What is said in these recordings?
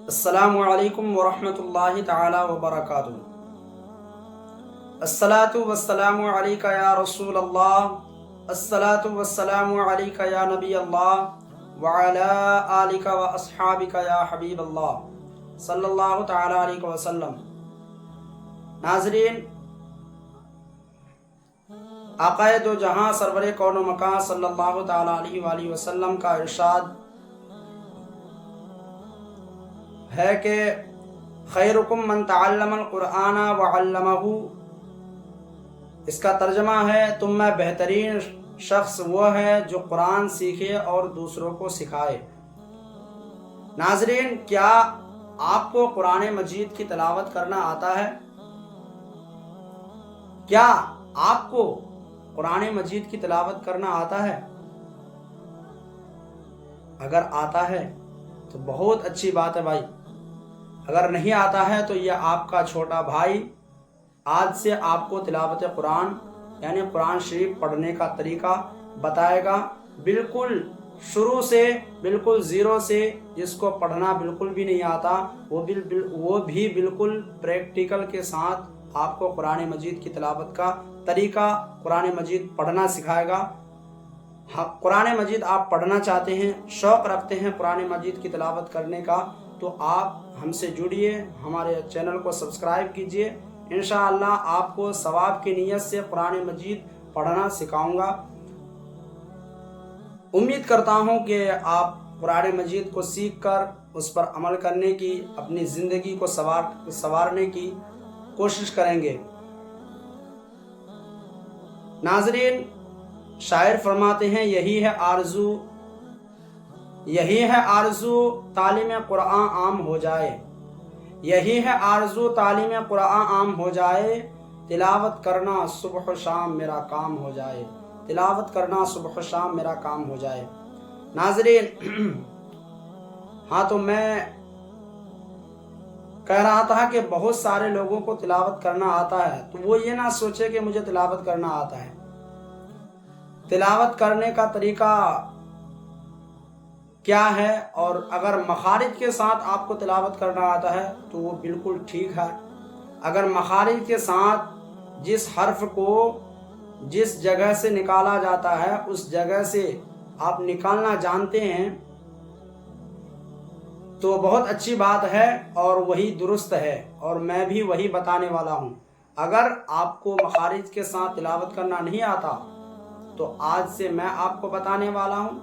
السلام علیکم ورحمۃ اللہ تعالی وبرکاتہ۔ الصلاۃ والسلام علیک یا رسول اللہ، الصلاۃ والسلام علیک یا نبی اللہ، وعلی آلک و اصحابک یا حبیب اللہ، صلی اللہ تعالی علیہ وسلم۔ ناظرین، آقا دو جہاں سرور کون و مکان صلی اللہ تعالی علیہ وآلہ وسلم کا ارشاد ہے کہ خیرکم من تعلم القرآن وعلمہ۔ اس کا ترجمہ ہے تم میں بہترین شخص وہ ہے جو قرآن سیکھے اور دوسروں کو سکھائے۔ ناظرین، کیا آپ کو قرآن مجید کی تلاوت کرنا آتا ہے؟ کیا آپ کو قرآن مجید کی تلاوت کرنا آتا ہے؟ اگر آتا ہے تو بہت اچھی بات ہے بھائی۔ اگر نہیں آتا ہے تو یہ آپ کا چھوٹا بھائی آج سے آپ کو تلاوت قرآن یعنی قرآن شریف پڑھنے کا طریقہ بتائے گا، بالکل شروع سے، بالکل زیرو سے۔ جس کو پڑھنا بالکل بھی نہیں آتا وہ بھی بالکل پریکٹیکل کے ساتھ آپ کو قرآن مجید کی تلاوت کا طریقہ، قرآن مجید پڑھنا سکھائے گا۔ قرآن مجید آپ پڑھنا چاہتے ہیں، شوق رکھتے ہیں قرآن مجید کی تلاوت کرنے کا، تو آپ ہم سے جڑیے، ہمارے چینل کو سبسکرائب کیجئے۔ انشاءاللہ آپ کو ثواب کی نیت سے قرآن مجید پڑھنا سکھاؤں گا۔ امید کرتا ہوں کہ آپ قرآن مجید کو سیکھ کر اس پر عمل کرنے کی، اپنی زندگی کو سنوارنے کی کوشش کریں گے۔ ناظرین، شاعر فرماتے ہیں یہی ہے آرزو تعلیم قرآن عام ہو جائے، یہی ہے آرزو تعلیم قرآن عام ہو جائے، تلاوت کرنا صبح و شام میرا کام ہو جائے، تلاوت کرنا صبح و شام میرا کام ہو جائے۔ ناظرین، ہاں تو میں کہہ رہا تھا کہ بہت سارے لوگوں کو تلاوت کرنا آتا ہے، تو وہ یہ نہ سوچے کہ مجھے تلاوت کرنا آتا ہے۔ تلاوت کرنے کا طریقہ کیا ہے، اور اگر مخارج کے ساتھ آپ کو تلاوت کرنا آتا ہے تو وہ بالکل ٹھیک ہے۔ اگر مخارج کے ساتھ جس حرف کو جس جگہ سے نکالا جاتا ہے اس جگہ سے آپ نکالنا جانتے ہیں تو بہت اچھی بات ہے، اور وہی درست ہے، اور میں بھی وہی بتانے والا ہوں۔ اگر آپ کو مخارج کے ساتھ تلاوت کرنا نہیں آتا تو آج سے میں آپ کو بتانے والا ہوں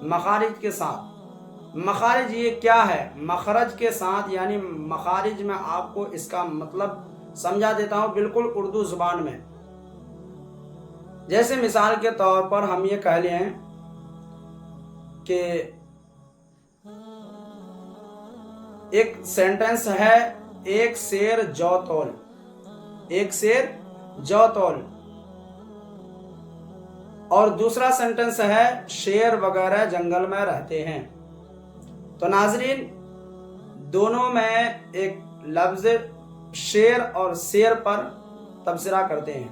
مخارج کے ساتھ۔ مخارج یہ کیا ہے؟ مخرج کے ساتھ یعنی مخارج میں آپ کو اس کا مطلب سمجھا دیتا ہوں بالکل اردو زبان میں۔ جیسے مثال کے طور پر ہم یہ کہہ لیں کہ ایک سینٹنس ہے ایک سیر جو تول، ایک سیر جو تول، اور دوسرا سینٹنس ہے شیر وغیرہ جنگل میں رہتے ہیں۔ تو ناظرین، دونوں میں ایک لفظ شیر اور سیر پر تبصرہ کرتے ہیں۔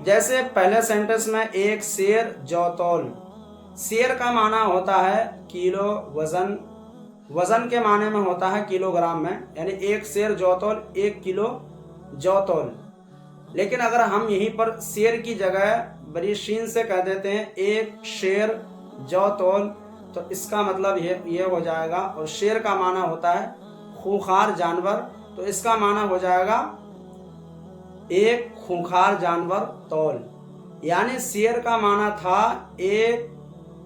جیسے پہلے سینٹنس میں ایک سیر جو تول، سیر کا معنی ہوتا ہے کیلو، وزن کے معنی میں ہوتا ہے کلو گرام میں، یعنی ایک سیر جو تول، ایک کلو جو تول۔ لیکن اگر ہم یہیں پر سیر کی جگہ بڑی شین سے کہہ دیتے ہیں ایک شیر جو تول، تو اس کا مطلب یہ ہو جائے گا، اور شیر کا معنی ہوتا ہے خونخوار جانور، تو اس کا معنی ہو جائے گا ایک خونخوار جانور تول۔ یعنی سیر کا معنی تھا ایک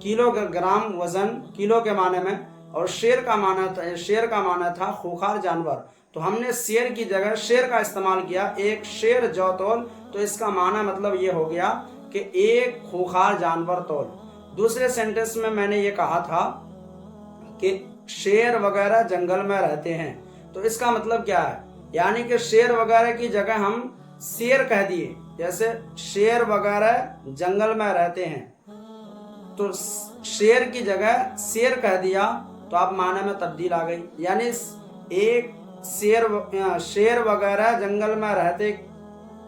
کلو گرام وزن کلو کے معنی میں، اور شیر کا معنی تھا خونخوار جانور۔ تو ہم نے سیر کی جگہ شیر کا استعمال کیا، ایک شیر جو تول، تو اس کا معنی مطلب یہ ہو گیا کہ ایک خونخوار جانور تول۔ دوسرے سینٹنس میں میں نے یہ کہا تھا کہ شیر وغیرہ جنگل میں رہتے ہیں، تو اس کا مطلب کیا ہے؟ یعنی کہ شیر وغیرہ کی جگہ ہم شیر کہہ دیے، جیسے شیر وغیرہ جنگل میں رہتے ہیں، تو شیر کی جگہ شیر کہہ دیا تو آپ معنی میں تبدیل آ گئی۔ یعنی ایک شیر وغیرہ جنگل میں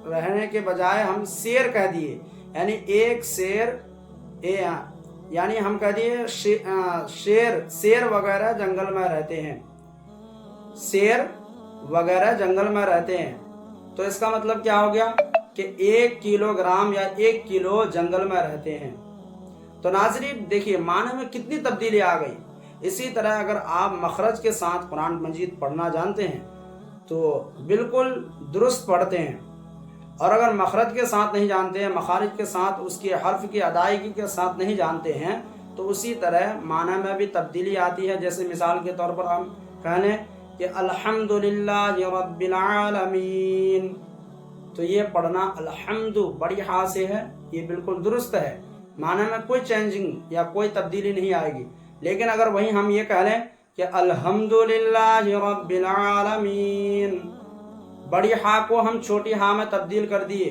رہنے کے بجائے ہم شیر کہہ دیے، یعنی ایک شیر یعنی ہم کہہ دیے شیر وغیرہ جنگل میں رہتے ہیں، شیر وغیرہ جنگل میں رہتے ہیں، تو اس کا مطلب کیا ہو گیا کہ 1 کلو گرام یا 1 کلو جنگل میں رہتے ہیں۔ تو ناظرین دیکھیے معنی میں کتنی تبدیلی آ گئی۔ اسی طرح اگر آپ مخرج کے ساتھ قرآن مجید پڑھنا جانتے ہیں تو بالکل درست پڑھتے ہیں، اور اگر مخرج کے ساتھ نہیں جانتے ہیں، مخارج کے ساتھ، اس کے حرف کی ادائیگی کے ساتھ نہیں جانتے ہیں، تو اسی طرح معنی میں بھی تبدیلی آتی ہے۔ جیسے مثال کے طور پر ہم کہہ لیں کہ الحمدللہ رب العالمین، تو یہ پڑھنا الحمد بڑی ہا سے ہے، یہ بالکل درست ہے، معنی میں کوئی چینجنگ یا کوئی تبدیلی نہیں آئے گی۔ لیکن اگر وہیں ہم یہ کہہ لیں کہ الحمدللہ رب العالمین، بڑی ہا کو ہم چھوٹی ہا میں تبدیل کر دیے،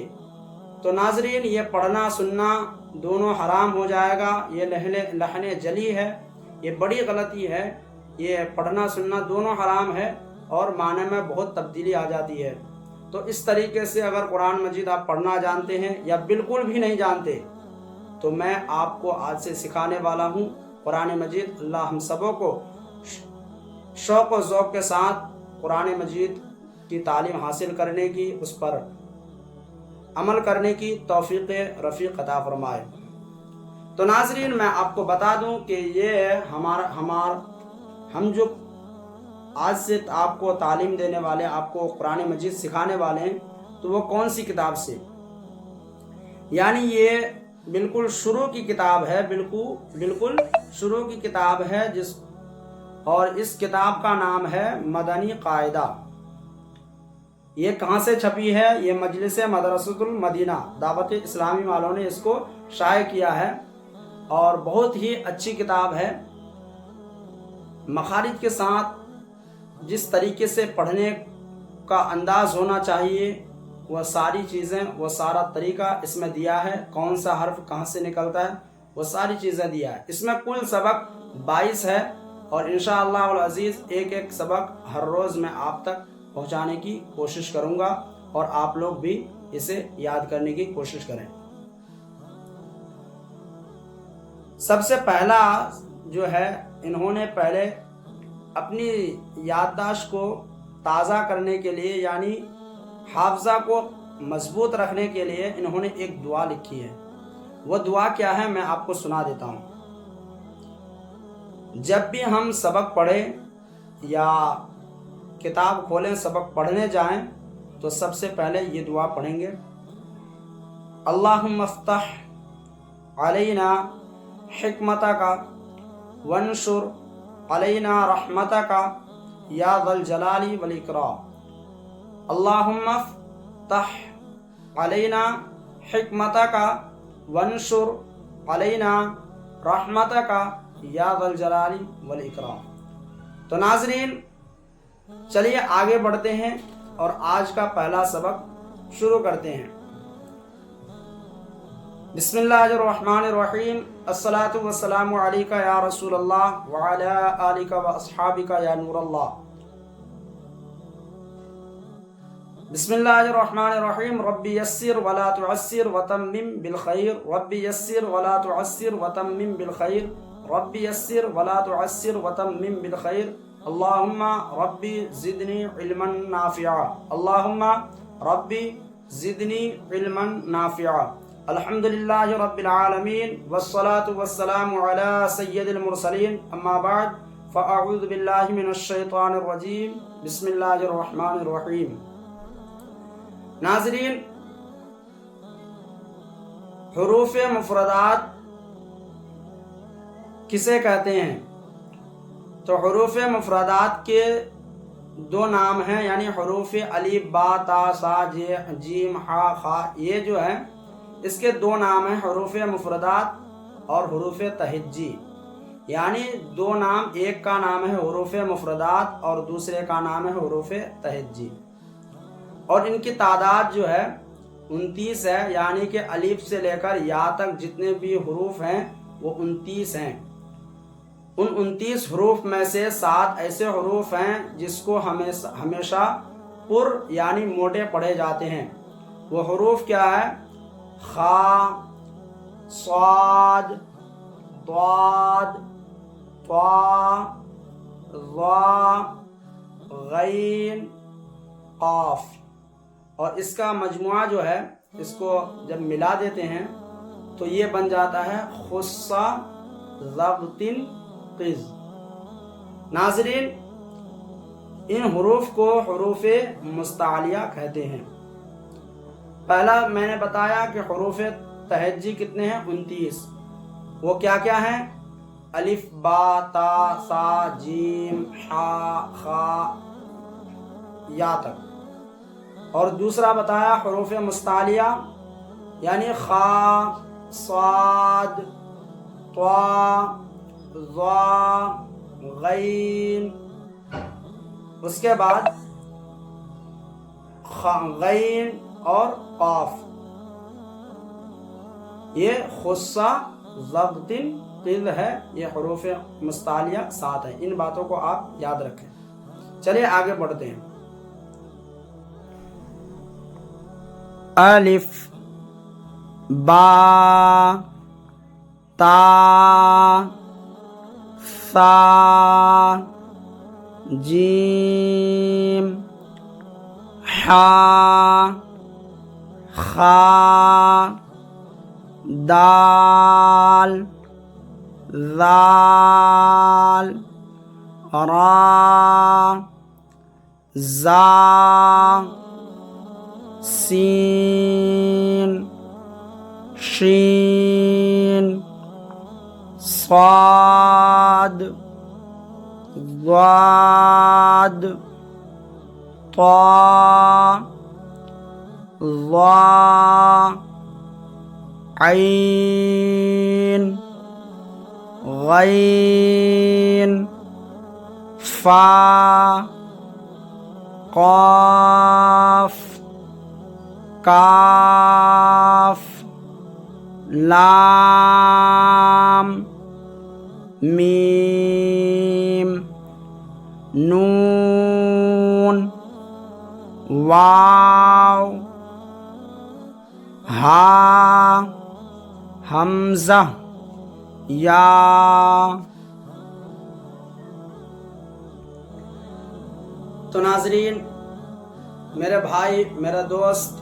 تو ناظرین یہ پڑھنا سننا دونوں حرام ہو جائے گا، یہ لحن جلی ہے، یہ بڑی غلطی ہے، یہ پڑھنا سننا دونوں حرام ہے، اور معنی میں بہت تبدیلی آ جاتی ہے۔ تو اس طریقے سے اگر قرآن مجید آپ پڑھنا جانتے ہیں یا بالکل بھی نہیں جانتے، تو میں آپ کو آج سے سکھانے والا ہوں قرآن مجید۔ اللہ ہم سبوں کو شوق و ذوق کے ساتھ قرآن مجید کی تعلیم حاصل کرنے کی، اس پر عمل کرنے کی توفیق رفیق عطا فرمائے۔ تو ناظرین میں آپ کو بتا دوں کہ یہ ہم جو آج سے آپ کو تعلیم دینے والے، آپ کو قرآن مجید سکھانے والے ہیں، تو وہ کون سی کتاب سے، یعنی یہ بالکل شروع کی کتاب ہے، بالکل شروع کی کتاب ہے، اور اس کتاب کا نام ہے مدنی قاعدہ۔ یہ کہاں سے چھپی ہے؟ یہ مجلس مدرسۃ المدینہ دعوت اسلامی والوں نے اس کو شائع کیا ہے، اور بہت ہی اچھی کتاب ہے۔ مخارج کے ساتھ جس طریقے سے پڑھنے کا انداز ہونا چاہیے، وہ ساری چیزیں، وہ سارا طریقہ اس میں دیا ہے، کون سا حرف کہاں سے نکلتا ہے، وہ ساری چیزیں دیا ہے۔ اس میں کل سبق 22 ہے، اور انشاءاللہ العزیز ایک ایک سبق ہر روز میں آپ تک پہنچانے کی کوشش کروں گا، اور آپ لوگ بھی اسے یاد کرنے کی کوشش کریں۔ سب سے پہلا جو ہے، انہوں نے پہلے اپنی یادداشت کو تازہ کرنے کے لیے، یعنی حافظہ کو مضبوط رکھنے کے لیے انہوں نے ایک دعا لکھی ہے۔ وہ دعا کیا ہے میں آپ کو سنا دیتا ہوں۔ جب بھی ہم سبق پڑھیں یا کتاب کھولیں، سبق پڑھنے جائیں، تو سب سے پہلے یہ دعا پڑھیں گے، اللہم افتح علینا حکمتک وانشر علینا رحمتک یا ذا الجلال والاکرام۔ اللہم افتح علینا حکمتک وانشر علینا رحمتک یا ذا الجلال والاکرام۔ تو ناظرین چلیے آگے بڑھتے ہیں اور آج کا پہلا سبق شروع کرتے ہیں۔ بسم اللہ الرحمن الرحیم، الصلاۃ والسلام علیک یا رسول اللہ وعلی آلک و اصحابک یا نور اللہ۔ بسم اللہ الرحمن الرحیم، رب یسر ولا تعسر وتمم بالخیر، رب یسر ولا تعسر وتمم بالخیر، رب یسر ولا تعسر وتمم بالخیر، اللہم ربی زدنی علما نافعا، اللہم ربی زدنی علما نافعا۔ الحمدللہ رب العالمین، والصلاة والسلام علی سید المرسلین، اما بعد فاعوذ باللہ من الشیطان الرجیم، بسم اللہ الرحمن الرحیم۔ ناظرین حروف مفردات کسے کہتے ہیں؟ تو حروف مفردات کے دو نام ہیں، یعنی حروف الف با تا سا جیم ہا خا، یہ جو ہے اس کے دو نام ہیں، حروف مفردات اور حروف تہجی۔ یعنی دو نام، ایک کا نام ہے حروف مفردات اور دوسرے کا نام ہے حروف تہجی، اور ان کی تعداد جو ہے 29 ہے، یعنی کہ الف سے لے کر یا تک جتنے بھی حروف ہیں وہ 29 ہیں۔ ان 29 حروف میں سے 7 ایسے حروف ہیں جس کو ہمیشہ پر یعنی موٹے پڑھے جاتے ہیں۔ وہ حروف کیا ہے؟ خا، صاد، ضاد طا ظا غین قاف، اور اس کا مجموعہ جو ہے اس کو جب ملا دیتے ہیں تو یہ بن جاتا ہے خصہ ضبط قز۔ ناظرین، ان حروف کو حروف مستعلیہ کہتے ہیں۔ پہلا میں نے بتایا کہ حروف تہجی کتنے ہیں؟ 29۔ وہ کیا کیا ہیں؟ الف با تا سا جیم حا خا یا تک۔ اور دوسرا بتایا حروف مستعلیہ یعنی خا صاد طا ظا غین، اس کے بعد غین اور قاف، یہ خصہ ضبط قل ہے، یہ حروف مستعلیہ 7 ہیں۔ ان باتوں کو آپ یاد رکھیں۔ چلیے آگے بڑھتے ہیں۔ الف با تا ثا جیم حا خا دال ذال را زا سین شین صاد ضاد طا ظا عین غین فا قاف کاف لام میم نون واو ہا حمزہ یا۔ تو ناظرین، میرے بھائی، میرا دوست،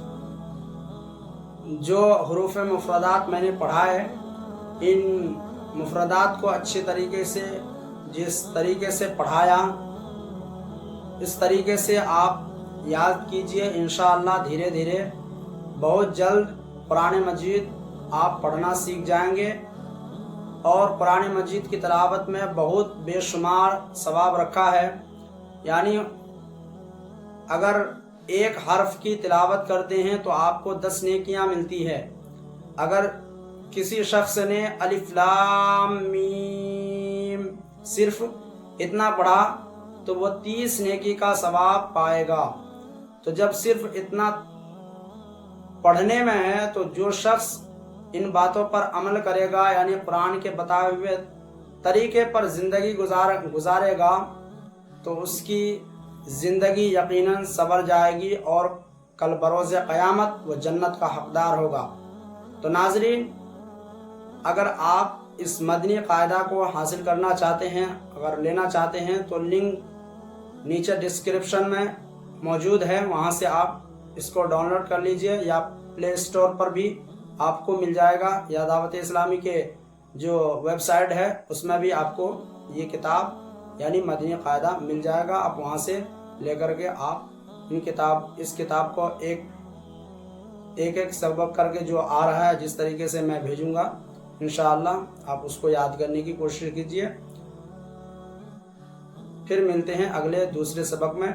جو حروف مفردات میں نے پڑھائے، ان مفردات کو اچھے طریقے سے، جس طریقے سے پڑھایا اس طریقے سے آپ یاد کیجئے۔ انشاءاللہ دھیرے دھیرے بہت جلد قرآن مجید آپ پڑھنا سیکھ جائیں گے، اور قرآن مجید کی تلاوت میں بہت بے شمار ثواب رکھا ہے۔ یعنی اگر ایک حرف کی تلاوت کرتے ہیں تو آپ کو 10 نیکیاں ملتی ہے۔ اگر کسی شخص نے الف لام میم صرف اتنا پڑھا تو وہ 30 نیکی کا ثواب پائے گا۔ تو جب صرف اتنا پڑھنے میں ہے تو جو شخص ان باتوں پر عمل کرے گا، یعنی قرآن کے بتائے ہوئے طریقے پر زندگی گزارے گا، تو اس کی زندگی یقیناً سنور جائے گی اور کل بروز قیامت وہ جنت کا حقدار ہوگا۔ تو ناظرین، اگر آپ اس مدنی قاعدہ کو حاصل کرنا چاہتے ہیں، اگر لینا چاہتے ہیں، تو لنک نیچے ڈسکرپشن میں موجود ہے، وہاں سے آپ اس کو ڈاؤن لوڈ کر لیجئے، یا پلے اسٹور پر بھی آپ کو مل جائے گا، یا دعوت اسلامی کے جو ویب سائٹ ہے اس میں بھی آپ کو یہ کتاب یعنی مدنی قاعدہ مل جائے گا۔ آپ وہاں سے لے کر کے آپ اس کتاب کو ایک ایک سبق کر کے جو آ رہا ہے جس طریقے سے میں بھیجوں گا، انشاءاللہ آپ اس کو یاد کرنے کی کوشش کیجئے۔ پھر ملتے ہیں اگلے دوسرے سبق میں۔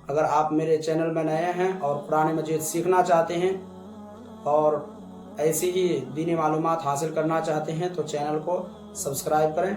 اگر آپ میرے چینل میں نئے ہیں اور قرآن مجید سیکھنا چاہتے ہیں اور ایسی ہی دینی معلومات حاصل کرنا چاہتے ہیں تو چینل کو سبسکرائب کریں۔